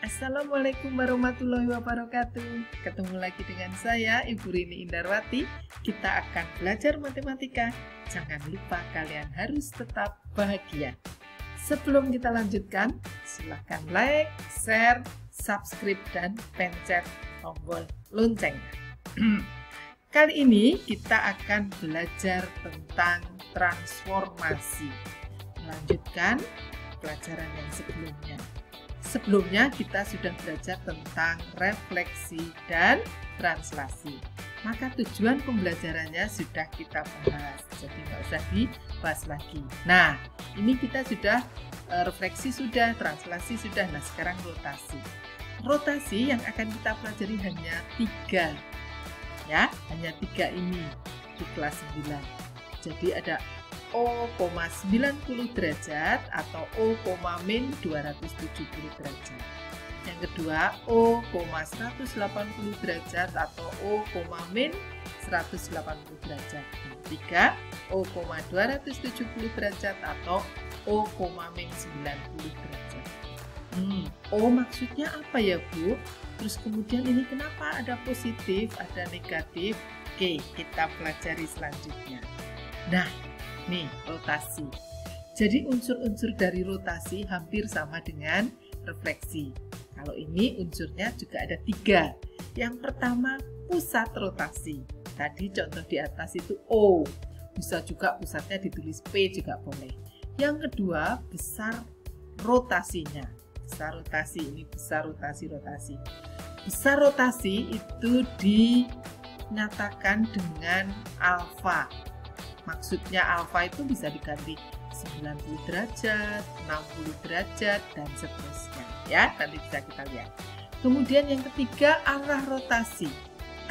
Assalamualaikum warahmatullahi wabarakatuh. Ketemu lagi dengan saya, Ibu Rini Indarwati. Kita akan belajar matematika. Jangan lupa kalian harus tetap bahagia. Sebelum kita lanjutkan, silahkan like, share, subscribe, dan pencet tombol lonceng. Kali ini kita akan belajar tentang transformasi. Melanjutkan pelajaran yang sebelumnya. Sebelumnya kita sudah belajar tentang refleksi dan translasi. Maka tujuan pembelajarannya sudah kita bahas, jadi nggak usah dibahas lagi. Nah, ini kita sudah refleksi sudah, translasi sudah. Nah, sekarang rotasi. Rotasi yang akan kita pelajari hanya 3. Ya, hanya 3 ini di kelas 9. Jadi ada O,90 derajat atau O,-270 derajat. Yang kedua O,180 derajat atau O,-180 derajat. Yang ketiga O,270 derajat atau O,-90 derajat. O maksudnya apa ya Bu? Terus kemudian ini kenapa ada positif, ada negatif? Oke, kita pelajari selanjutnya. Nah, nih, rotasi. Jadi unsur-unsur dari rotasi hampir sama dengan refleksi. Kalau ini unsurnya juga ada 3. Yang pertama, pusat rotasi. Tadi contoh di atas itu O. Bisa juga pusatnya ditulis P juga boleh. Yang kedua, besar rotasinya. Besar rotasi, ini besar rotasi. Besar rotasi itu dinyatakan dengan alfa. Maksudnya alfa itu bisa diganti 90 derajat, 60 derajat, dan seterusnya. Ya, nanti bisa kita lihat. Kemudian yang ketiga, arah rotasi.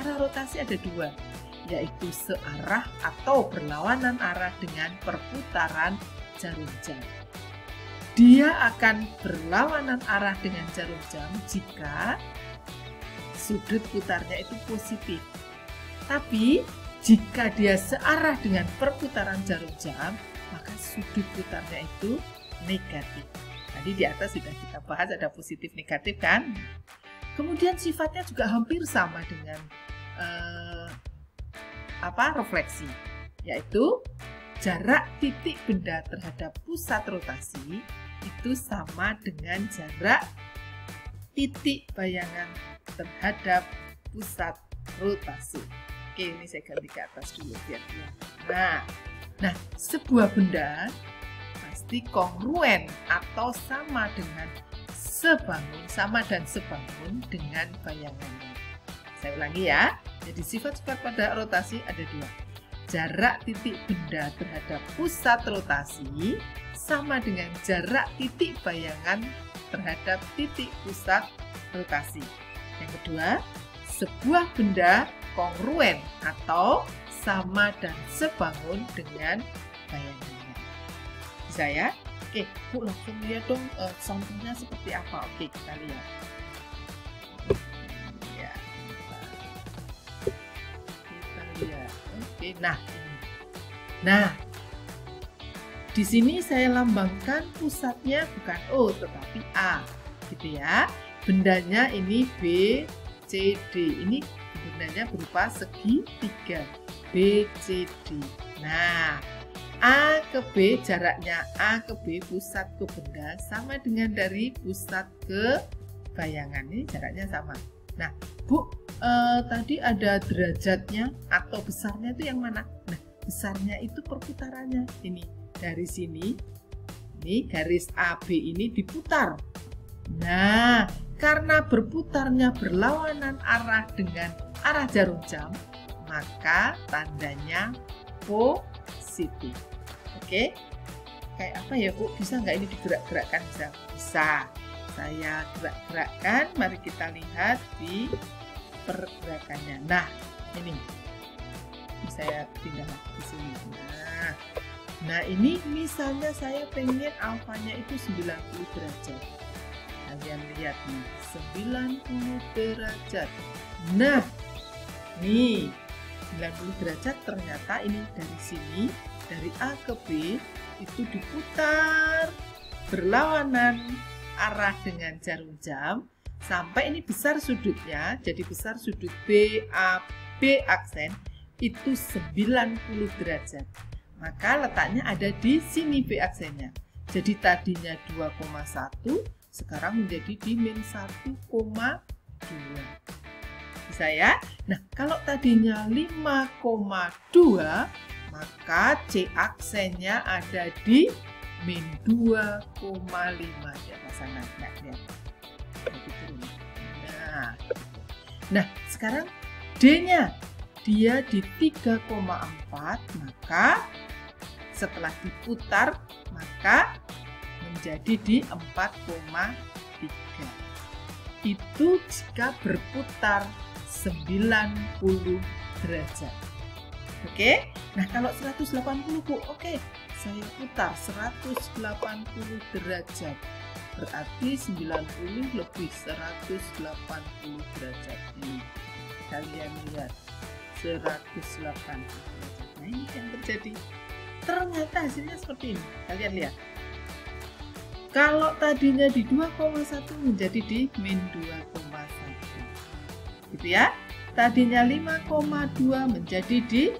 Arah rotasi ada 2, yaitu searah atau berlawanan arah dengan perputaran jarum jam. Dia akan berlawanan arah dengan jarum jam jika sudut putarnya itu positif. Tapi jika dia searah dengan perputaran jarum jam, maka sudut putarnya itu negatif. Tadi di atas sudah kita bahas ada positif negatif kan? Kemudian sifatnya juga hampir sama dengan refleksi, yaitu jarak titik benda terhadap pusat rotasi itu sama dengan jarak titik bayangan terhadap pusat rotasi. Oke, ini saya ganti ke atas dulu biar kelihatan. Nah, sebuah benda pasti kongruen atau sama dan sebangun dengan bayangannya. Saya ulangi ya. Jadi sifat-sifat pada rotasi ada 2. Jarak titik benda terhadap pusat rotasi sama dengan jarak titik bayangan terhadap titik pusat rotasi. Yang kedua, sebuah benda kongruen atau sama dan sebangun dengan bayangannya. Bisa ya? Oke, Bu langsung lihat dong contohnya seperti apa. Oke, kita lihat. Ya, kita lihat. Oke, nah ini. Nah, di sini saya lambangkan pusatnya bukan O tetapi A, gitu ya. Bendanya ini B, C, D. Ini bendanya berupa segitiga BCD. Nah, A ke B, jaraknya A ke B, pusat ke benda sama dengan dari pusat ke bayangan. Ini jaraknya sama. Nah, Bu, tadi ada derajatnya atau besarnya itu yang mana? Nah, besarnya itu perputarannya. Ini dari sini, ini garis AB ini diputar. Nah, karena berputarnya berlawanan arah dengan arah jarum jam, maka tandanya positif. Oke, kayak apa ya Bu? Bisa nggak ini digerak-gerakkan? Bisa. Saya gerak-gerakkan. Mari kita lihat di pergerakannya. Nah, ini saya pindah ke sini. Nah, ini misalnya saya pengen alfanya itu 90 derajat. Kalian lihat nih, 90 derajat. Nah, nih 90 derajat ternyata ini dari sini, dari A ke B itu diputar berlawanan arah dengan jarum jam, sampai ini besar sudutnya, jadi besar sudut BAB aksen itu 90 derajat. Maka letaknya ada di sini B aksennya. Jadi tadinya 2,1, sekarang menjadi di min 1,2. Bisa ya? Nah, kalau tadinya 5,2, maka C aksennya ada di min 2,5 ya pasangan. Nah, sekarang D-nya dia di 3,4, maka setelah diputar maka menjadi di 4,3. Itu jika berputar 90 derajat. Oke? Nah, kalau 180 Bu, oke. Saya putar 180 derajat. Berarti 90 lebih 180 derajat. Ini kalian lihat 180 derajat. Nah, ini yang terjadi. Ternyata hasilnya seperti ini. Kalian lihat. Kalau tadinya di 2,1 menjadi di min 2,1. Gitu ya. Tadinya 5,2 menjadi di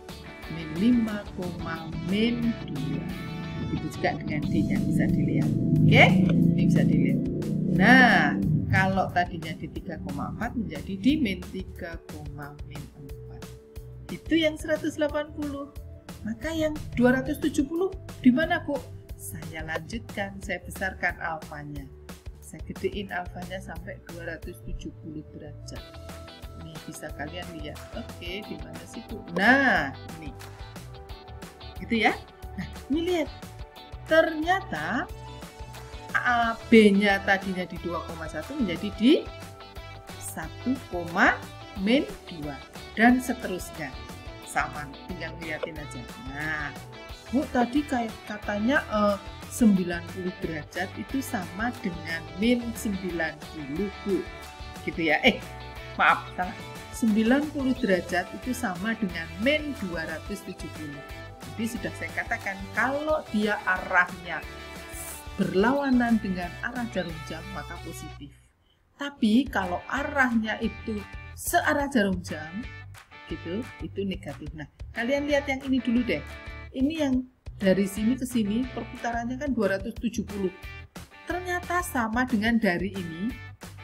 min 5,2. Begitu juga dengan D-nya bisa dilihat. Oke? Ini bisa dilihat. Nah, kalau tadinya di 3,4 menjadi di min 3,4. Itu yang 180. Maka yang 270 di mana, Bu? Saya lanjutkan, saya besarkan alfanya. Saya gedein alfanya sampai 270 derajat. Ini bisa kalian lihat. Oke, di mana sih, Bu? Nah, ini. Gitu ya. Nah, ini lihat. Ternyata B-nya tadinya di 2,1 menjadi di 1,2 dan seterusnya. Sama, tinggal lihatin aja. Nah, Bu tadi kayak katanya 90 derajat itu sama dengan min 90, Bu. Gitu ya. Maaf, salah. 90 derajat itu sama dengan min 270. Jadi sudah saya katakan kalau dia arahnya berlawanan dengan arah jarum jam maka positif. Tapi kalau arahnya itu searah jarum jam gitu, itu negatif. Nah, kalian lihat yang ini dulu deh. Ini yang dari sini ke sini perputarannya kan 270. Ternyata sama dengan dari ini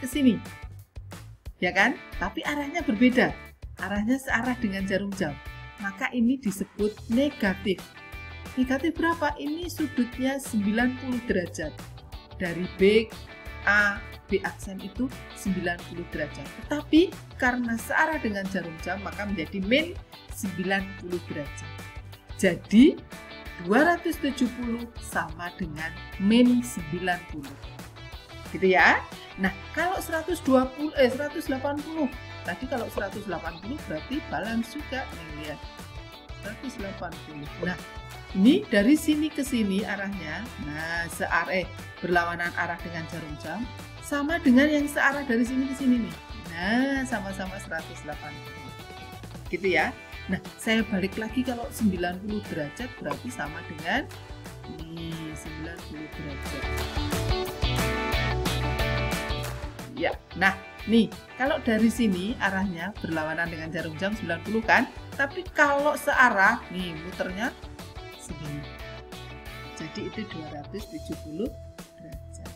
ke sini. Ya kan? Tapi arahnya berbeda. Arahnya searah dengan jarum jam. Maka ini disebut negatif. Negatif berapa? Ini sudutnya 90 derajat. Dari B, A, B aksen itu 90 derajat. Tetapi karena searah dengan jarum jam maka menjadi min 90 derajat. Jadi 270 sama dengan min 90. Gitu ya. Nah, kalau 180 tadi kalau 180 berarti balance juga nih, lihat. 180. Nah, ini dari sini ke sini arahnya. Nah, berlawanan arah dengan jarum jam sama dengan yang searah dari sini ke sini nih. Nah, sama-sama 180. Gitu ya. Nah, saya balik lagi kalau 90 derajat berarti sama dengan ini 90 derajat. Ya, nah, nih, kalau dari sini arahnya berlawanan dengan jarum jam 90 kan? Tapi kalau searah, nih muternya segini. Jadi itu 270 derajat.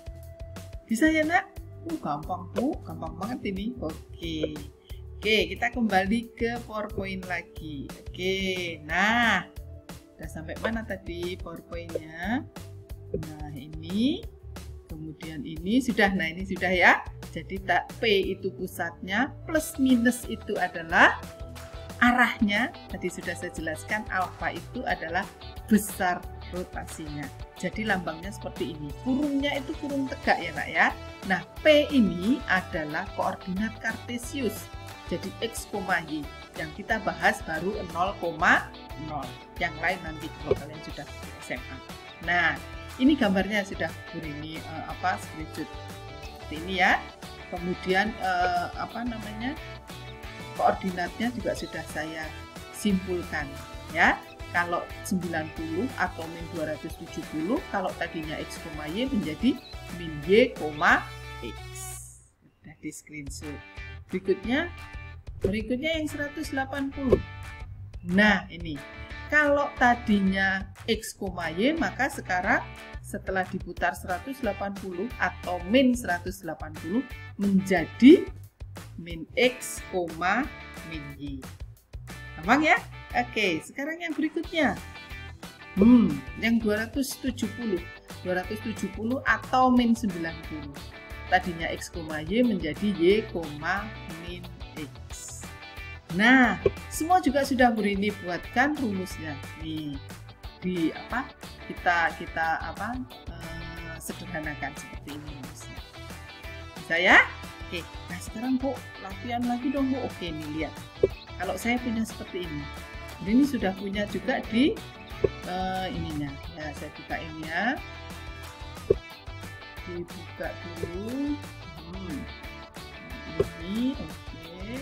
Bisa ya, Nak? Gampang, Bu. Gampang banget ini. Oke, kita kembali ke PowerPoint lagi. Oke, nah, udah sampai mana tadi PowerPoint-nya? Nah, ini. Kemudian ini sudah, nah ini sudah ya. Jadi P itu pusatnya, plus minus itu adalah arahnya. Tadi sudah saya jelaskan, alfa itu adalah besar rotasinya. Jadi lambangnya seperti ini. Kurungnya itu kurung tegak ya, Nak ya. Nah, P ini adalah koordinat kartesius. Jadi X, Y. Yang kita bahas baru 0,0. Yang lain nanti kalau kalian sudah SMA. Nah, ini gambarnya sudah ini screenshot seperti ini ya. Kemudian koordinatnya juga sudah saya simpulkan ya. Kalau 90 atau min 270, kalau tadinya X, Y menjadi min Y, X. Udah di screenshot. Berikutnya yang 180. Nah, ini. Kalau tadinya X, Y, maka sekarang setelah diputar 180 atau min 180 menjadi min X, min Y. Gampang ya? Oke, sekarang yang berikutnya. Yang 270 atau min 90. Tadinya X, Y menjadi Y, min X. Nah, semua juga sudah ini buatkan rumusnya. Nih, kita sederhanakan seperti ini rumusnya. Bisa ya? Oke, nah sekarang Bu, latihan lagi dong Bu. Oke, nih lihat. Kalau saya punya seperti ini. Ini sudah punya juga di ininya. Ya, saya buka ini ya. Dibuka dulu. Ini oke.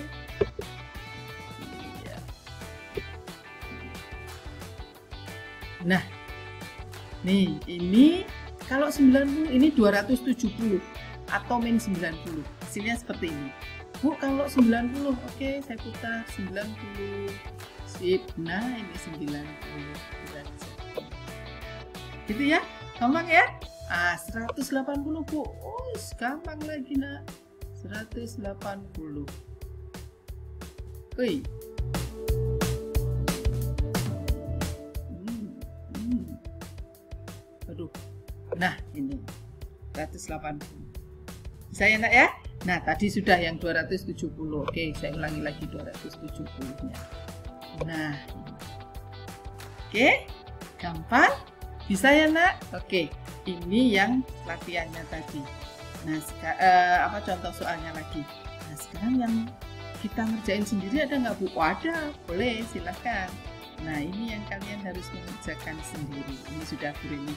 Nah, nih ini kalau 90 ini 270 atau min 90. Hasilnya seperti ini. Bu, kalau 90, oke, saya putar 90. Sip. Nah, ini 90 derajat. Gitu ya? Gampang ya? 180 Bu. Oh, gampang lagi nak. 180. Wih. Aduh. Nah, ini 180. Bisa ya nak ya? Nah, tadi sudah yang 270. Oke, saya ulangi lagi 270-nya. Nah. Oke, gampang? Bisa ya nak? Oke, ini yang latihannya tadi. Nah, contoh soalnya lagi. Nah, sekarang yang kita ngerjain sendiri ada nggak Bu? Oh, ada, boleh, silahkan. Nah, ini yang kalian harus mengerjakan sendiri. Ini sudah ini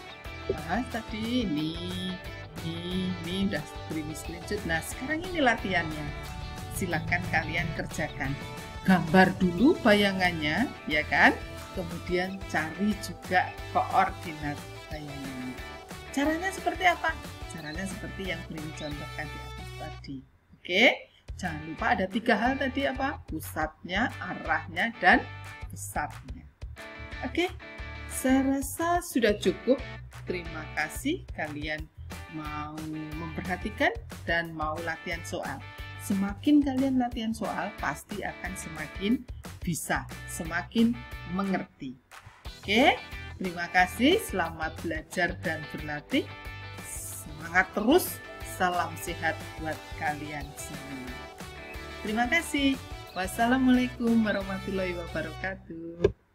bahas tadi, ini udah beri screenshot. Nah, sekarang ini latihannya. Silahkan kalian kerjakan. Gambar dulu bayangannya, ya kan? Kemudian cari juga koordinat bayangannya. Caranya seperti apa? Caranya seperti yang beri contohkan di atas tadi. Oke? Jangan lupa ada 3 hal tadi apa? Pusatnya, arahnya, dan besarnya. Oke? Saya rasa sudah cukup. Terima kasih kalian mau memperhatikan dan mau latihan soal. Semakin kalian latihan soal, pasti akan semakin bisa, semakin mengerti. Oke, terima kasih. Selamat belajar dan berlatih. Semangat terus. Salam sehat buat kalian semua. Terima kasih. Wassalamualaikum warahmatullahi wabarakatuh.